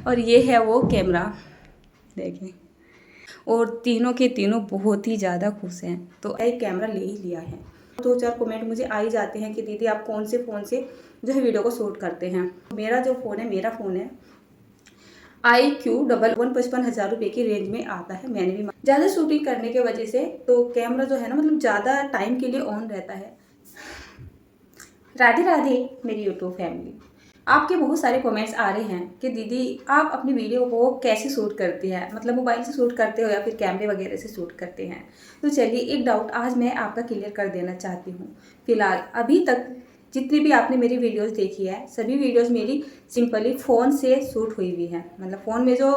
और ये है वो कैमरा, देखें। और तीनों के तीनों बहुत ही ज़्यादा खुश हैं, तो एक कैमरा ले ही लिया है। 2-4 कमेंट मुझे आ ही जाते हैं कि दीदी आप कौन से फ़ोन से जो है वीडियो को शूट करते हैं। मेरा जो फ़ोन है, मेरा फ़ोन है iQOO 55,000 रुपये की रेंज में आता है। मैंने भी ज़्यादा शूटिंग करने की वजह से तो कैमरा जो है ना, मतलब ज़्यादा टाइम के लिए ऑन रहता है। राधे राधे मेरी यूट्यूब फैमिली, आपके बहुत सारे कमेंट्स आ रहे हैं कि दीदी आप अपनी वीडियो को कैसे शूट करती हैं, मतलब मोबाइल से शूट करते हो या फिर कैमरे वगैरह से शूट करते हैं। तो चलिए एक डाउट आज मैं आपका क्लियर कर देना चाहती हूँ। फिलहाल अभी तक जितनी भी आपने मेरी वीडियोस देखी है, सभी वीडियोस मेरी सिंपली फ़ोन से शूट हुई हुई है। मतलब फ़ोन में जो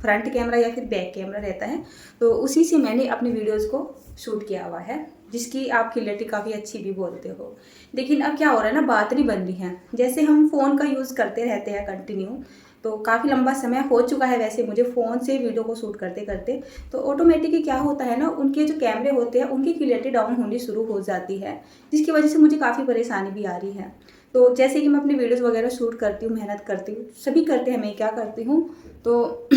फ्रंट कैमरा या फिर बैक कैमरा रहता है, तो उसी से मैंने अपनी वीडियोस को शूट किया हुआ है, जिसकी आप क्लियरिटी काफ़ी अच्छी भी बोलते हो। लेकिन अब क्या हो रहा है ना, बात नहीं बन रही है। जैसे हम फ़ोन का यूज़ करते रहते हैं कंटिन्यू, तो काफ़ी लंबा समय हो चुका है वैसे मुझे फ़ोन से वीडियो को शूट करते करते, तो ऑटोमेटिकली क्या होता है ना, उनके जो कैमरे होते हैं उनकी क्लियरिटी डाउन होनी शुरू हो जाती है, जिसकी वजह से मुझे काफ़ी परेशानी भी आ रही है। तो जैसे कि मैं अपनी वीडियोज़ वगैरह शूट करती हूँ, मेहनत करती हूँ, सभी करते हैं, मैं क्या करती हूँ, तो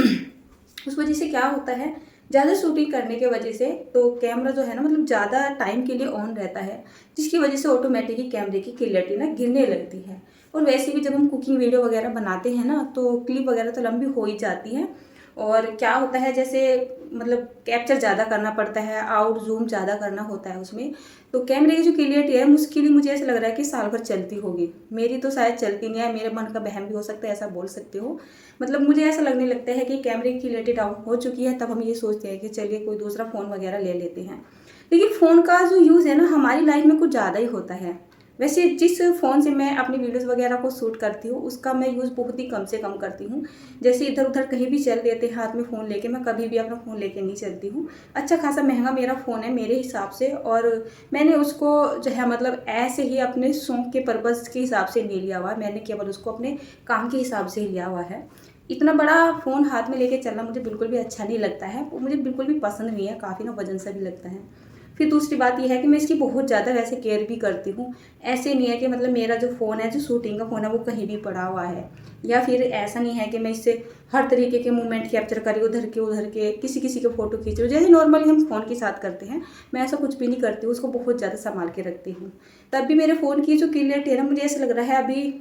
उस वजह से क्या होता है, ज़्यादा शूटिंग करने के वजह से तो कैमरा जो है ना, मतलब ज़्यादा टाइम के लिए ऑन रहता है, जिसकी वजह से ऑटोमेटिकली कैमरे की क्लियरिटी ना गिरने लगती है। और वैसे भी जब हम कुकिंग वीडियो वगैरह बनाते हैं ना, तो क्लिप वगैरह तो लंबी हो ही जाती है। और क्या होता है, जैसे मतलब कैप्चर ज़्यादा करना पड़ता है, आउट जूम ज़्यादा करना होता है उसमें, तो कैमरे की जो क्लियरिटी है उसके लिए मुझे ऐसा लग रहा है कि साल भर चलती होगी। मेरी तो शायद चलती नहीं है, मेरे मन का बहम भी हो सकता है, ऐसा बोल सकते हो। मतलब मुझे ऐसा लगने लगता है कि कैमरे की क्लियरिटी डाउन हो चुकी है, तब हम ये सोचते हैं कि चलिए कोई दूसरा फ़ोन वगैरह ले लेते हैं। लेकिन फ़ोन का जो यूज़ है ना, हमारी लाइफ में कुछ ज़्यादा ही होता है। वैसे जिस फ़ोन से मैं अपनी वीडियोज़ वगैरह को शूट करती हूँ, उसका मैं यूज़ बहुत ही कम से कम करती हूँ। जैसे इधर उधर कहीं भी चल देते हाथ में फ़ोन लेके, मैं कभी भी अपना फ़ोन लेके नहीं चलती हूँ। अच्छा खासा महंगा मेरा फ़ोन है मेरे हिसाब से, और मैंने उसको जो है मतलब ऐसे ही अपने शौक के पर्पज़ के हिसाब से नहीं लिया हुआ, मैंने केवल उसको अपने काम के हिसाब से ही लिया हुआ है। इतना बड़ा फ़ोन हाथ में लेके चलना मुझे बिल्कुल भी अच्छा नहीं लगता है, वो मुझे बिल्कुल भी पसंद नहीं है, काफ़ी ना वजन सा भी लगता है। फिर दूसरी बात ये है कि मैं इसकी बहुत ज़्यादा वैसे केयर भी करती हूँ। ऐसे नहीं है कि मतलब मेरा जो फ़ोन है, जो शूटिंग का फ़ोन है, वो कहीं भी पड़ा हुआ है, या फिर ऐसा नहीं है कि मैं इससे हर तरीके के मूवमेंट कैप्चर करी, उधर के किसी किसी के फ़ोटो खींच रही हूँ, जैसे नॉर्मली हम फ़ोन के साथ करते हैं। मैं ऐसा कुछ भी नहीं करती हूँ, उसको बहुत ज़्यादा संभाल के रखती हूँ। तब भी मेरे फ़ोन की जो क्लियरिटी है ना, मुझे ऐसा लग रहा है, अभी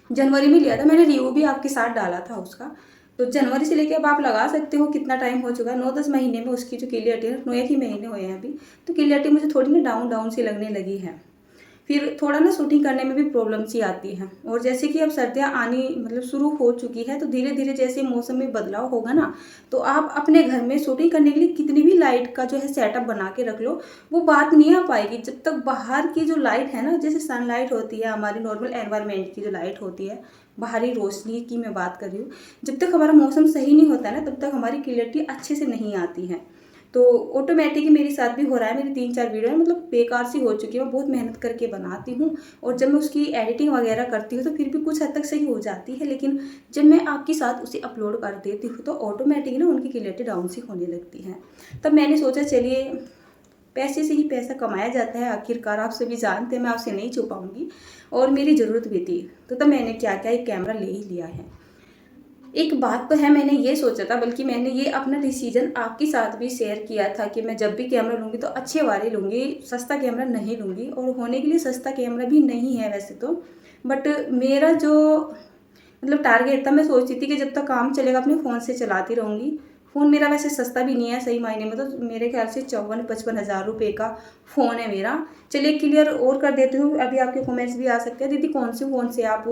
जनवरी में लिया था मैंने, रिव्यू भी आपके साथ डाला था उसका, तो जनवरी से लेके अब आप लगा सकते हो कितना टाइम हो चुका है, 9-10 महीने में उसकी जो क्लियरिटी है, 9 एक ही महीने हुए हैं अभी, तो क्लियरिटी मुझे थोड़ी ना डाउन डाउन सी लगने लगी है। फिर थोड़ा ना शूटिंग करने में भी प्रॉब्लम सी आती है। और जैसे कि अब सर्दियाँ आनी मतलब शुरू हो चुकी है, तो धीरे धीरे जैसे मौसम में बदलाव होगा ना, तो आप अपने घर में शूटिंग करने के लिए कितनी भी लाइट का जो है सेटअप बना के रख लो, वो बात नहीं आ पाएगी जब तक बाहर की जो लाइट है ना, जैसे सनलाइट होती है, हमारी नॉर्मल एनवायरनमेंट की जो लाइट होती है, बाहरी रोशनी की मैं बात कर रही हूँ, जब तक हमारा मौसम सही नहीं होता है ना, तब तक हमारी क्लियरिटी अच्छे से नहीं आती है। तो ऑटोमेटिक मेरे साथ भी हो रहा है, मेरी 3-4 वीडियो मतलब बेकार सी हो चुकी है, मैं बहुत मेहनत करके बनाती हूँ, और जब मैं उसकी एडिटिंग वगैरह करती हूँ तो फिर भी कुछ हद तक सही हो जाती है, लेकिन जब मैं आपके साथ उसे अपलोड कर देती हूँ तो ऑटोमेटिक ना उनकी क्लियरिटी डाउन सी होने लगती है। तब मैंने सोचा चलिए पैसे से ही पैसा कमाया जाता है आखिरकार, आप सभी जानते हैं, मैं आपसे नहीं छुपाऊंगी, और मेरी ज़रूरत भी थी, तो तब मैंने क्या क्या एक कैमरा ले ही लिया है। एक बात तो है, मैंने ये सोचा था, बल्कि मैंने ये अपना डिसीजन आपके साथ भी शेयर किया था कि मैं जब भी कैमरा लूँगी तो अच्छे वाले लूँगी, सस्ता कैमरा नहीं लूँगी, और होने के लिए सस्ता कैमरा भी नहीं है वैसे तो, बट मेरा जो मतलब टारगेट था, मैं सोचती थी कि जब तक काम चलेगा अपने फ़ोन से चलाती रहूँगी। फ़ोन मेरा वैसे सस्ता भी नहीं है सही मायने में, तो मेरे ख्याल से 54-55 हज़ार रुपये का फ़ोन है मेरा। चलिए क्लियर और कर देती हूँ, अभी आपके कमेंट्स भी आ सकते हैं, दीदी कौन से फ़ोन से आप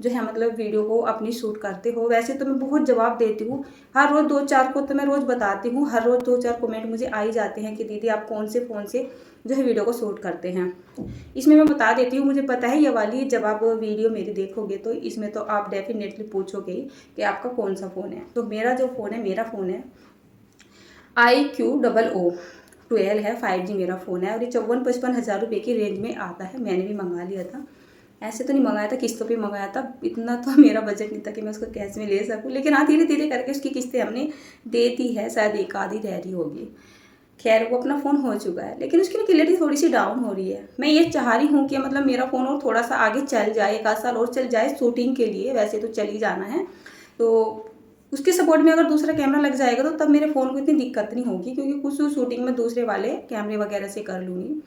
जो है मतलब वीडियो को अपनी शूट करते हो। वैसे तो मैं बहुत जवाब देती हूँ, हर रोज़ 2-4 को तो मैं रोज़ बताती हूँ, हर रोज़ 2-4 कमेंट मुझे आ ही जाते हैं कि दीदी आप कौन से फ़ोन से जो है वीडियो को शूट करते हैं। इसमें मैं बता देती हूँ, मुझे पता है ये वाली जब आप वीडियो मेरी देखोगे तो इसमें तो आप डेफिनेटली पूछोगे ही कि आपका कौन सा फ़ोन है। तो मेरा जो फ़ोन है, मेरा फ़ोन है iQOO 12 है, 5G मेरा फ़ोन है, और ये 54-55 हज़ार रुपये की रेंज में आता है। मैंने भी मंगा लिया था, ऐसे तो नहीं मंगाया था, किस्तों पे मंगाया था, इतना तो मेरा बजट नहीं था कि मैं उसको कैश में ले सकूं, लेकिन हाँ धीरे धीरे करके उसकी किस्तें हमने दे दी है, शायद एक आधी रह रही होगी। खैर वो अपना फ़ोन हो चुका है, लेकिन उसकी ना क्लियरिटी थोड़ी सी डाउन हो रही है। मैं ये चाह रही हूँ कि मतलब मेरा फ़ोन और थोड़ा सा आगे चल जाए, 1 आध साल और चल जाए शूटिंग के लिए, वैसे तो चल ही जाना है, तो उसके सपोर्ट में अगर दूसरा कैमरा लग जाएगा तो तब मेरे फ़ोन को इतनी दिक्कत नहीं होगी, क्योंकि कुछ शूटिंग में दूसरे वाले कैमरे वगैरह से कर लूँगी।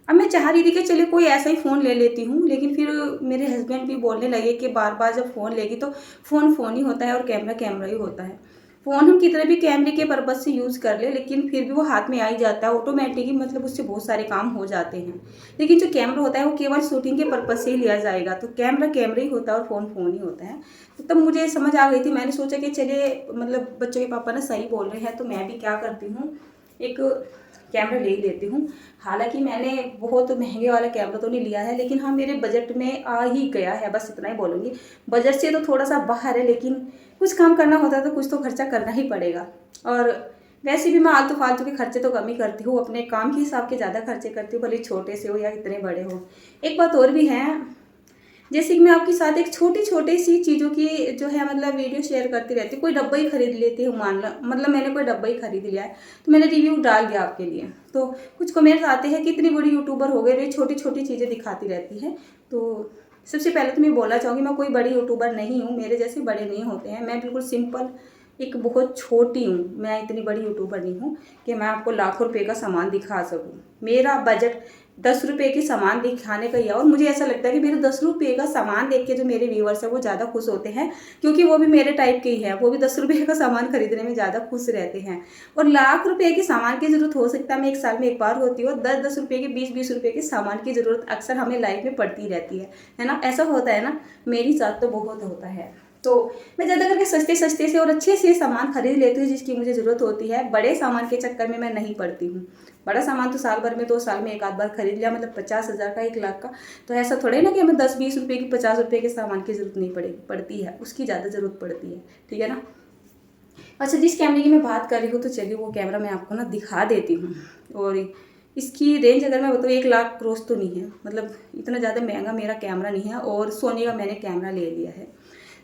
अब मैं चाह रही थी कि चलिए कोई ऐसा ही फ़ोन ले लेती हूँ, लेकिन फिर मेरे हस्बैंड भी बोलने लगे कि बार बार जब फ़ोन लेगी तो फ़ोन ही होता है और कैमरा कैमरा ही होता है। फ़ोन हम कितने भी कैमरे के पर्पज़ से यूज़ कर ले, लेकिन फिर भी वो हाथ में आ ही जाता है ऑटोमेटिक ही, मतलब उससे बहुत सारे काम हो जाते हैं। लेकिन जो कैमरा होता है वो केवल शूटिंग के पर्पज़ से ही लिया जाएगा, तो कैमरा कैमरा ही होता है और फ़ोन ही होता है। तो तब मुझे समझ आ गई थी, मैंने सोचा कि चलिए मतलब बच्चों के पापा ना सही बोल रहे हैं, तो मैं भी क्या करती हूँ, एक कैमरा ले ही लेती हूँ। हालाँकि मैंने बहुत महँगे वाला कैमरा तो नहीं लिया है, लेकिन हाँ मेरे बजट में आ ही गया है, बस इतना ही बोलूँगी। बजट से तो थोड़ा-सा बाहर है, लेकिन कुछ काम करना होता है तो कुछ तो खर्चा करना ही पड़ेगा। और वैसे भी मैं आलतू-फालतू के खर्चे तो कम ही करती हूँ, अपने काम के हिसाब के ज़्यादा खर्चे करती हूँ, भले ही छोटे से हो या इतने बड़े हो। एक बात और भी है, जैसे कि मैं आपके साथ एक छोटी-छोटी सी चीज़ों की जो है मतलब वीडियो शेयर करती रहती हूँ। कोई डब्बा ही खरीद लेती हूँ, मान लो मतलब मैंने कोई डब्बा ही खरीद लिया है, तो मैंने रिव्यू डाल दिया आपके लिए। तो कुछ कमेंट्स आते हैं कि इतनी बड़ी यूट्यूबर हो गई, ये छोटी-छोटी चीज़ें दिखाती रहती है। तो सबसे पहले तो मैं बोलना चाहूँगी, मैं कोई बड़ी यूट्यूबर नहीं हूँ, मेरे जैसे बड़े नहीं होते हैं। मैं बिल्कुल सिंपल एक बहुत छोटी हूँ, मैं इतनी बड़ी यूट्यूबर नहीं हूँ कि मैं आपको लाखों रुपए का सामान दिखा सकूँ। मेरा बजट 10 रुपए की सामान दिखाने का ही है, और मुझे ऐसा लगता है कि मेरे 10 रुपए का सामान देख के जो मेरे व्यूअर्स हैं वो ज़्यादा खुश होते हैं, क्योंकि वो भी मेरे टाइप के ही हैं। वो भी 10 रुपए का सामान खरीदने में ज़्यादा खुश रहते हैं। और लाख रुपए के सामान की ज़रूरत हो सकता है मैं 1 साल में 1 बार होती हो, 10-10 रुपए के 20-20 रुपए के सामान की ज़रूरत अक्सर हमें लाइफ में पड़ती रहती है ना? ऐसा होता है ना? मेरे साथ तो बहुत होता है। तो मैं ज़्यादा करके सस्ते-सस्ते से और अच्छे से सामान खरीद लेती हूँ जिसकी मुझे ज़रूरत होती है। बड़े सामान के चक्कर में मैं नहीं पड़ती हूँ। बड़ा सामान तो साल भर में 2 साल में 1 आध बार खरीद लिया, मतलब 50,000 का 1 लाख का। तो ऐसा थोड़े ना कि हमें 10-20 रुपए की 50 रुपए के सामान की ज़रूरत नहीं पड़ती है, उसकी ज़्यादा ज़रूरत पड़ती है। ठीक है ना? अच्छा, जिस कैमरे की मैं बात कर रही हूँ तो चलिए वो कैमरा मैं आपको ना दिखा देती हूँ। और इसकी रेंज अगर मैं बताऊँ 1 लाख क्रॉस तो नहीं है, मतलब इतना ज़्यादा महंगा मेरा कैमरा नहीं है, और सोनी का मैंने कैमरा ले लिया है।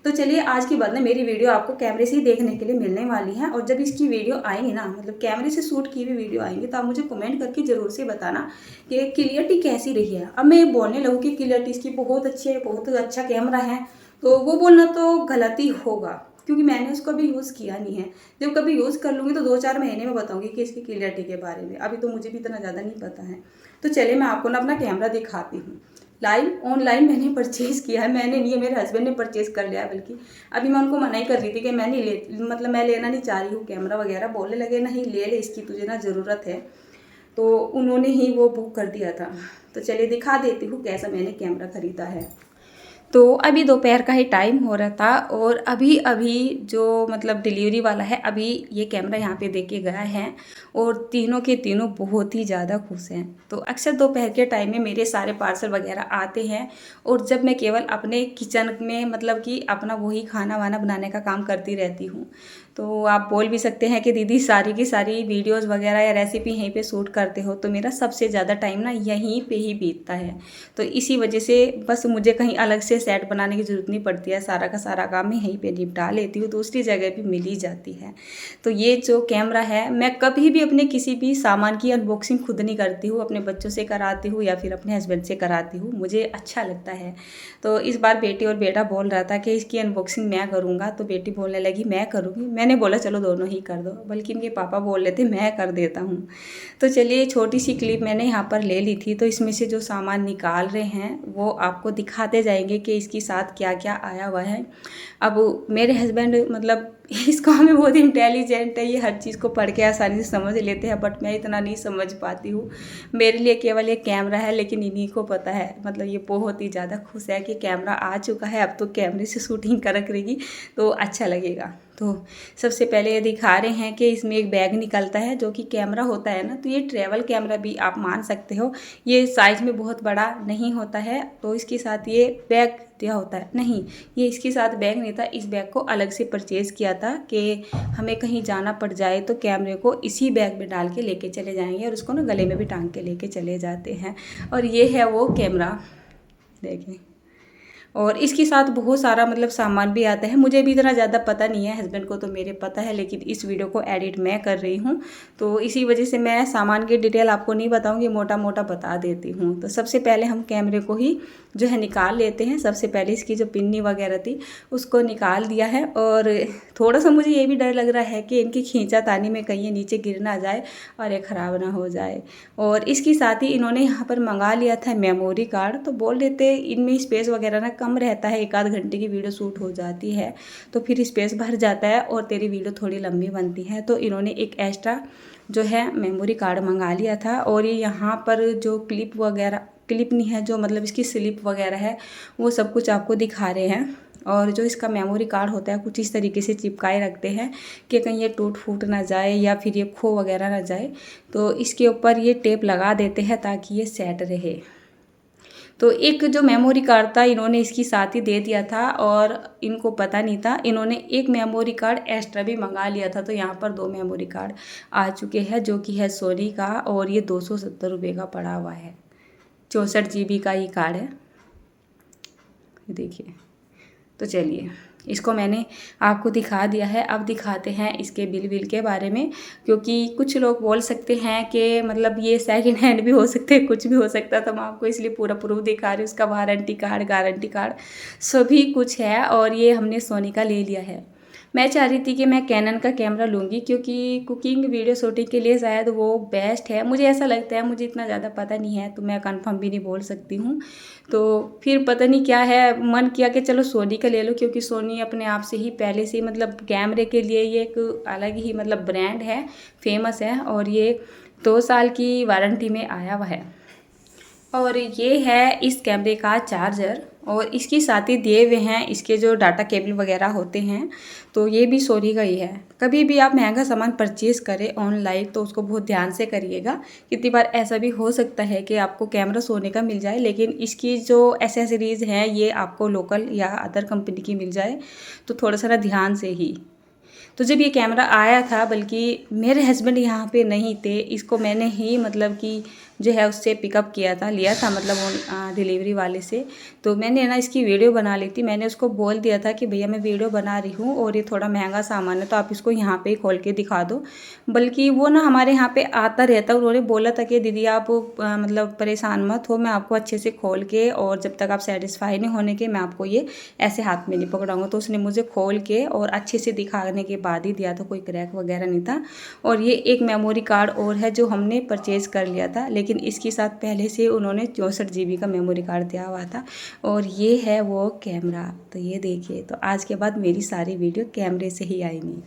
तो चलिए आज के बाद ना मेरी वीडियो आपको कैमरे से ही देखने के लिए मिलने वाली है, और जब इसकी वीडियो आएंगी ना, मतलब कैमरे से शूट की हुई वीडियो आएंगी, तो आप मुझे कमेंट करके ज़रूर से बताना कि क्लियरिटी कैसी रही है। अब मैं बोलने लगूँ कि क्लियरिटी इसकी बहुत अच्छी है, बहुत अच्छा कैमरा है, तो वो बोलना तो गलत ही होगा, क्योंकि मैंने उसको अभी यूज़ किया नहीं है। जब कभी यूज़ कर लूँगी तो 2-4 महीने में बताऊँगी कि इसकी क्लियरिटी के बारे में। अभी तो मुझे भी इतना ज़्यादा नहीं पता है। तो चलिए मैं आपको ना अपना कैमरा दिखाती हूँ। लाइव ऑनलाइन मैंने परचेज़ किया है, मैंने नहीं है, मेरे हस्बैंड ने परचेज़ कर लिया है। बल्कि अभी मैं उनको मना ही कर रही थी कि मैं नहीं ले, मतलब मैं लेना नहीं चाह रही हूँ कैमरा वगैरह। बोलने लगे नहीं ले ले, इसकी तुझे ना ज़रूरत है। तो उन्होंने ही वो बुक कर दिया था। तो चलिए दिखा देती हूँ कैसा मैंने कैमरा ख़रीदा है। तो अभी दोपहर का ही टाइम हो रहा था, और अभी अभी जो मतलब डिलीवरी वाला है अभी ये कैमरा यहाँ पे दे के गया है, और तीनों के तीनों बहुत ही ज़्यादा खुश हैं। तो अक्सर दोपहर के टाइम में मेरे सारे पार्सल वगैरह आते हैं, और जब मैं केवल अपने किचन में मतलब कि अपना वही खाना वाना बनाने का काम करती रहती हूँ, तो आप बोल भी सकते हैं कि दीदी सारी की सारी वीडियोज़ वगैरह या रेसिपी यहीं पर शूट करते हो। तो मेरा सबसे ज़्यादा टाइम ना यहीं पर ही बीतता है। तो इसी वजह से बस मुझे कहीं अलग से सेट बनाने की ज़रूरत नहीं पड़ती है, सारा का सारा काम मैं यहीं पे निपटा लेती हूँ, दूसरी जगह भी मिल ही जाती है। तो ये जो कैमरा है, मैं कभी भी अपने किसी भी सामान की अनबॉक्सिंग खुद नहीं करती हूँ, अपने बच्चों से कराती हूँ या फिर अपने हस्बैंड से कराती हूँ, मुझे अच्छा लगता है। तो इस बार बेटी और बेटा बोल रहा था कि इसकी अनबॉक्सिंग मैं करूँगा, तो बेटी बोलने लगी मैं करूँगी। मैंने बोला चलो दोनों ही कर दो, बल्कि इनके पापा बोल रहे थे मैं कर देता हूँ। तो चलिए छोटी सी क्लिप मैंने यहाँ पर ले ली थी, तो इसमें से जो सामान निकाल रहे हैं वो आपको दिखाते जाएंगे कि इसके साथ क्या क्या आया हुआ है। अब मेरे हस्बैंड मतलब इस काम में बहुत इंटेलिजेंट है, ये हर चीज़ को पढ़ के आसानी से समझ लेते हैं, बट मैं इतना नहीं समझ पाती हूँ। मेरे लिए केवल एक कैमरा है, लेकिन इन्हीं को पता है। मतलब ये बहुत ही ज़्यादा खुश है कि कैमरा आ चुका है, अब तो कैमरे से शूटिंग कर करेगी तो अच्छा लगेगा। तो सबसे पहले ये दिखा रहे हैं कि इसमें एक बैग निकलता है, जो कि कैमरा होता है ना, तो ये ट्रैवल कैमरा भी आप मान सकते हो। ये साइज़ में बहुत बड़ा नहीं होता है, तो इसके साथ ये बैग दिया होता है। नहीं, ये इसके साथ बैग नहीं था, इस बैग को अलग से परचेज़ किया था कि हमें कहीं जाना पड़ जाए तो कैमरे को इसी बैग में डाल के लेके चले जाएंगे, और उसको ना गले में भी टांग के लेके चले जाते हैं। और ये है वो कैमरा, देखिए और इसके साथ बहुत सारा मतलब सामान भी आता है। मुझे भी इतना ज़्यादा पता नहीं है, हस्बैंड को तो मेरे पता है, लेकिन इस वीडियो को एडिट मैं कर रही हूँ, तो इसी वजह से मैं सामान की डिटेल आपको नहीं बताऊँगी, मोटा मोटा बता देती हूँ। तो सबसे पहले हम कैमरे को ही जो है निकाल लेते हैं। सबसे पहले इसकी जो पिन्नी वगैरह थी उसको निकाल दिया है। और थोड़ा सा मुझे ये भी डर लग रहा है कि इनकी खींचातानी में कहीं ये नीचे गिर ना जाए और ये ख़राब ना हो जाए। और इसके साथ ही इन्होंने यहाँ पर मंगा लिया था मेमोरी कार्ड। तो बोल देते इनमें स्पेस वगैरह ना कम रहता है, 1 आध घंटे की वीडियो शूट हो जाती है तो फिर स्पेस भर जाता है और तेरी वीडियो थोड़ी लंबी बनती है। तो इन्होंने एक एक्स्ट्रा जो है मेमोरी कार्ड मंगा लिया था। और ये यहाँ पर जो क्लिप नहीं है, जो मतलब इसकी स्लिप वगैरह है, वो सब कुछ आपको दिखा रहे हैं। और जो इसका मेमोरी कार्ड होता है कुछ इस तरीके से चिपकाए रखते हैं कि कहीं ये टूट फूट ना जाए या फिर ये खो वगैरह ना जाए। तो इसके ऊपर ये टेप लगा देते हैं ताकि ये सेट रहे। तो एक जो मेमोरी कार्ड था इन्होंने इसकी साथ ही दे दिया था और इनको पता नहीं था, इन्होंने एक मेमोरी कार्ड एक्स्ट्रा भी मंगा लिया था। तो यहाँ पर 2 मेमोरी कार्ड आ चुके हैं, जो कि है सोनी का, और ये 270 रुपये का पड़ा हुआ है। 64 GB का ये कार्ड है, देखिए। तो चलिए, इसको मैंने आपको दिखा दिया है। अब दिखाते हैं इसके बिल के बारे में, क्योंकि कुछ लोग बोल सकते हैं कि मतलब ये सेकंड हैंड भी हो सकते हैं, कुछ भी हो सकता है। तो मैं आपको इसलिए पूरा प्रूफ दिखा रही हूँ। उसका वारंटी कार्ड, गारंटी कार्ड सभी कुछ है। और ये हमने सोनी का ले लिया है। मैं चाह रही थी कि मैं कैनन का कैमरा लूँगी, क्योंकि कुकिंग वीडियो शूटिंग के लिए शायद वो बेस्ट है, मुझे ऐसा लगता है। मुझे इतना ज़्यादा पता नहीं है तो मैं कंफर्म भी नहीं बोल सकती हूँ। तो फिर पता नहीं क्या है, मन किया कि चलो सोनी का ले लो, क्योंकि सोनी अपने आप से ही पहले से मतलब कैमरे के लिए ये एक अलग ही मतलब ब्रांड है, फेमस है। और ये 2 साल की वारंटी में आया हुआ है। और ये है इस कैमरे का चार्जर, और इसकी साथ ही दिए हुए हैं इसके जो डाटा केबल वगैरह होते हैं। तो ये भी सोनी का ही है। कभी भी आप महंगा सामान परचेज़ करें ऑनलाइन तो उसको बहुत ध्यान से करिएगा। कितनी बार ऐसा भी हो सकता है कि आपको कैमरा सोनी का मिल जाए, लेकिन इसकी जो एसेसरीज़ हैं ये आपको लोकल या अदर कंपनी की मिल जाए। तो थोड़ा सा ध्यान से ही। तो जब ये कैमरा आया था, बल्कि मेरे हस्बैंड यहाँ पे नहीं थे, इसको मैंने ही मतलब कि जो है उससे पिकअप किया था, लिया था मतलब वो डिलीवरी वाले से। तो मैंने ना इसकी वीडियो बना ली थी। मैंने उसको बोल दिया था कि भैया मैं वीडियो बना रही हूँ और ये थोड़ा महंगा सामान है तो आप इसको यहाँ पे ही खोल के दिखा दो। बल्कि वो ना हमारे यहाँ पे आता रहता, उन्होंने बोला था कि दीदी आप मतलब परेशान मत हो, मैं आपको अच्छे से खोल के, और जब तक आप सेटिस्फाई नहीं होने के मैं आपको ये ऐसे हाथ में नहीं पकड़ाऊँगा। तो उसने मुझे खोल के और अच्छे से दिखाने के बाद ही दिया था, कोई क्रैक वगैरह नहीं था। और ये एक मेमोरी कार्ड और है जो हमने परचेज़ कर लिया था, लेकिन इसके साथ पहले से उन्होंने 64 GB का मेमोरी कार्ड दिया हुआ था। और ये है वो कैमरा। तो ये देखिए, तो आज के बाद मेरी सारी वीडियो कैमरे से ही आएंगी।